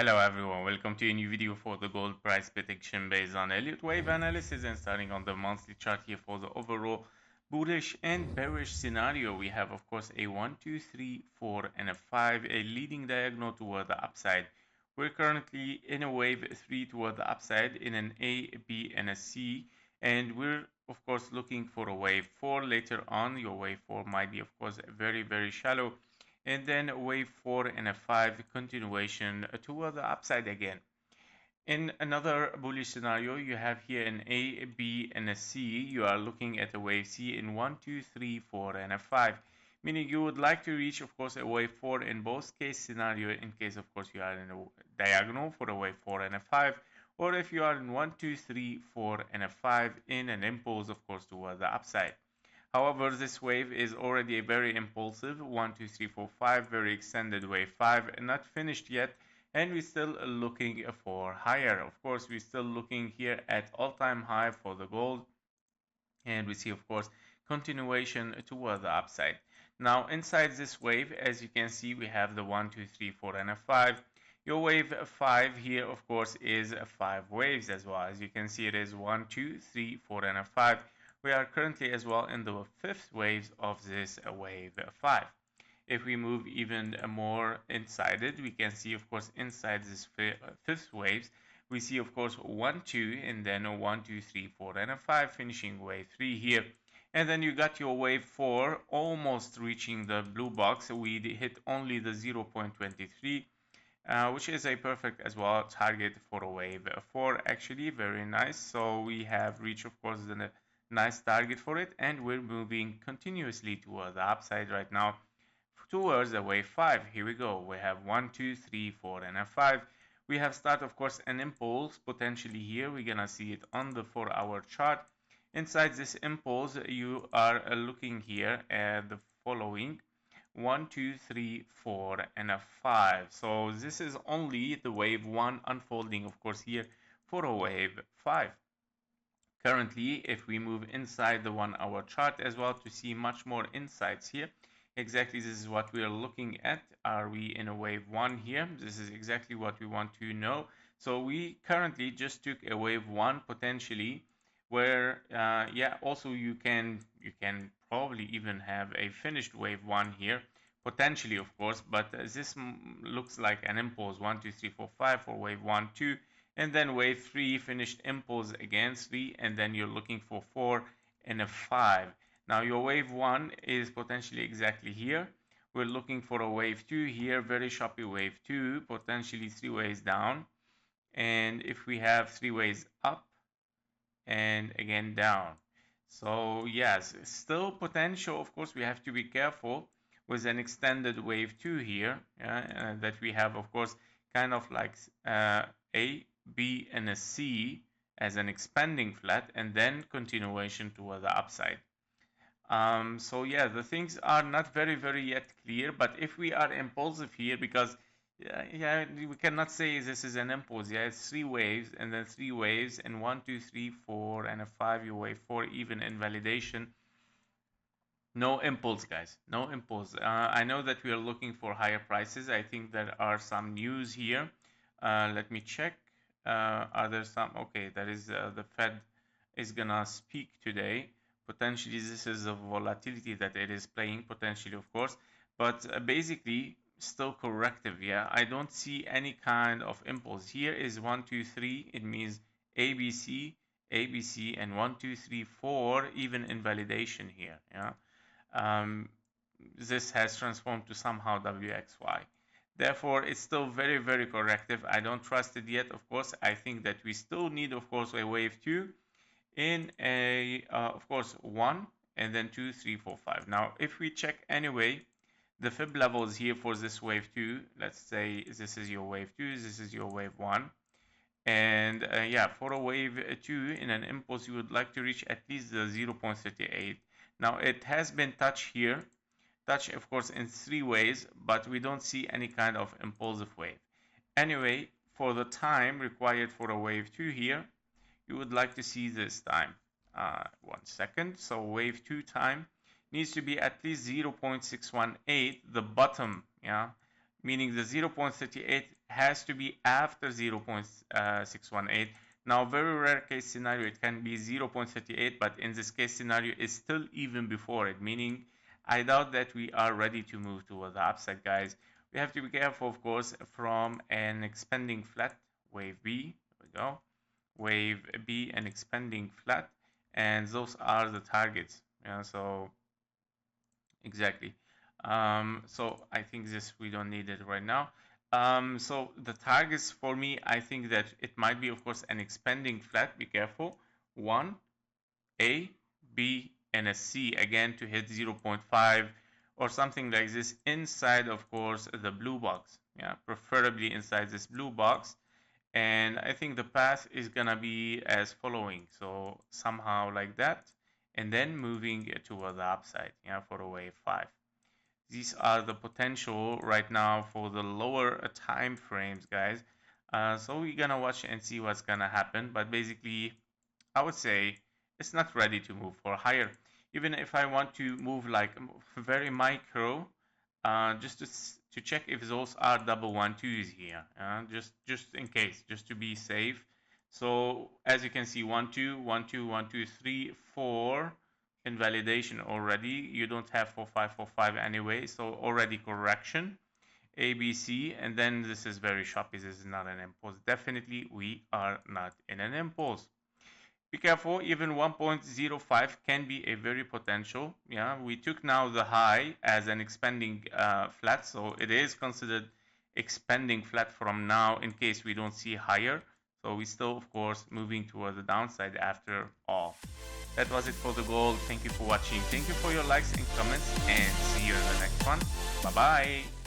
Hello everyone, welcome to a new video for the gold price prediction based on Elliott wave analysis, and starting on the monthly chart here for the overall bullish and bearish scenario. We have of course a 1, 2, 3, 4 and a 5, a leading diagonal toward the upside. We're currently in a wave 3 toward the upside in an A, B and a C, and we're of course looking for a wave 4 later on. Your wave 4 might be of course very shallow, and then a wave 4 and a 5 continuation toward the upside again. In another bullish scenario, you have here an A, B, and a C. You are looking at a wave C in 1, 2, 3, 4, and a 5. Meaning you would like to reach, of course, a wave 4 in both case scenario, in case, of course, you are in a diagonal for a wave 4 and a 5. Or if you are in 1, 2, 3, 4, and a 5 in an impulse, of course, toward the upside. However, this wave is already very impulsive, 1, 2, 3, 4, 5, very extended wave 5, and not finished yet, and we're still looking for higher. Of course, we're still looking here at all-time high for the gold, and we see, of course, continuation toward the upside. Now, inside this wave, as you can see, we have the 1, 2, 3, 4, and a 5. Your wave 5 here, of course, is 5 waves as well. As you can see, it is 1, 2, 3, 4, and a 5. We are currently as well in the fifth wave of this wave 5. If we move even more inside it, we can see, of course, inside this fifth waves, we see, of course, 1, 2, and then a 1, 2, 3, 4, and a 5, finishing wave 3 here. And then you got your wave 4 almost reaching the blue box. We hit only the 0.23, which is a perfect as well target for a wave 4. Actually, very nice. So we have reached, of course, the nice target for it, and we're moving continuously toward the upside right now towards the wave 5. Here we go. We have 1, 2, 3, 4, and a 5. We have started, of course, an impulse potentially here. We're gonna see it on the 4-hour chart. Inside this impulse, you are looking here at the following: 1, 2, 3, 4, and a 5. So this is only the wave 1 unfolding, of course, here for a wave 5. Currently, if we move inside the 1-hour chart as well to see much more insights here, exactly this is what we are looking at. Are we in a wave 1 here? This is exactly what we want to know. So we currently just took a wave 1 potentially, where also you can probably even have a finished wave 1 here potentially, of course, but this looks like an impulse 1, 2, 3, 4, 5 for wave 1, 2, and then wave 3 finished impulse again 3, and then you're looking for 4 and a 5. Now your wave 1 is potentially exactly here. We're looking for a wave 2 here, very choppy wave 2, potentially 3 ways down. And if we have 3 ways up and again down. So yes, still potential. Of course, we have to be careful with an extended wave 2 here, that we have, of course, kind of like A, B, and a C as an expanding flat, and then continuation toward the upside. So yeah, the things are not very yet clear, but if we are impulsive here, because we cannot say this is an impulse. Yeah, it's 3 waves and then 3 waves and 1, 2, 3, 4 and a 5 you wave 4 even in validation. No impulse, guys, no impulse. I know that we are looking for higher prices. I think there are some news here. Let me check. Are there some? Okay, that is the Fed is gonna speak today. Potentially this is a volatility that it is playing potentially, of course, but basically still corrective. Yeah, I don't see any kind of impulse. Here is 1, 2, 3. It means ABC, ABC, and 1, 2, 3, 4 even in validation here. Yeah, this has transformed to somehow WXY. Therefore, it's still very corrective. I don't trust it yet, of course. I think that we still need, of course, a wave 2 in a, of course, 1 and then 2, 3, 4, 5. Now, if we check anyway, the fib levels here for this wave 2, let's say this is your wave 2, this is your wave 1. And for a wave 2 in an impulse, you would like to reach at least the 0.38. Now, it has been touched here. Touch, of course, in 3 ways, but we don't see any kind of impulsive wave. Anyway, for the time required for a wave 2 here, you would like to see this time. 1 second. So wave 2 time needs to be at least 0.618, the bottom, yeah, meaning the 0.38 has to be after 0.618. Now, very rare case scenario, it can be 0.38, but in this case scenario, it's still even before it, meaning I doubt that we are ready to move toward the upside, guys. We have to be careful, of course, from an expanding flat, wave B, there we go, wave B, and expanding flat, and those are the targets. Yeah, so exactly. So I think this we don't need it right now. So the targets for me, I think that it might be, of course, an expanding flat. Be careful. One, A, B, and a C again to hit 0.5 or something like this inside, of course, the blue box. Yeah, preferably inside this blue box. And I think the path is gonna be as following. So somehow like that, and then moving toward the upside. Yeah, for a wave 5. These are the potential right now for the lower time frames, guys. So we're gonna watch and see what's gonna happen. But basically, I would say it's not ready to move for higher. Even if I want to move like very micro, just to check if those are double 1-2s here, just in case, just to be safe. So as you can see, 1 2 1 2 1 2 3 4 invalidation already. You don't have 4 5 4 5 anyway, so already correction. ABC, and then this is very choppy. This is not an impulse. Definitely we are not in an impulse. Be careful, even 1.05 can be a very potential. Yeah, we took now the high as an expanding flat, so it is considered expanding flat from now in case we don't see higher. So we still, of course, moving towards the downside after all. That was it for the gold. Thank you for watching. Thank you for your likes and comments, and see you in the next one. Bye bye.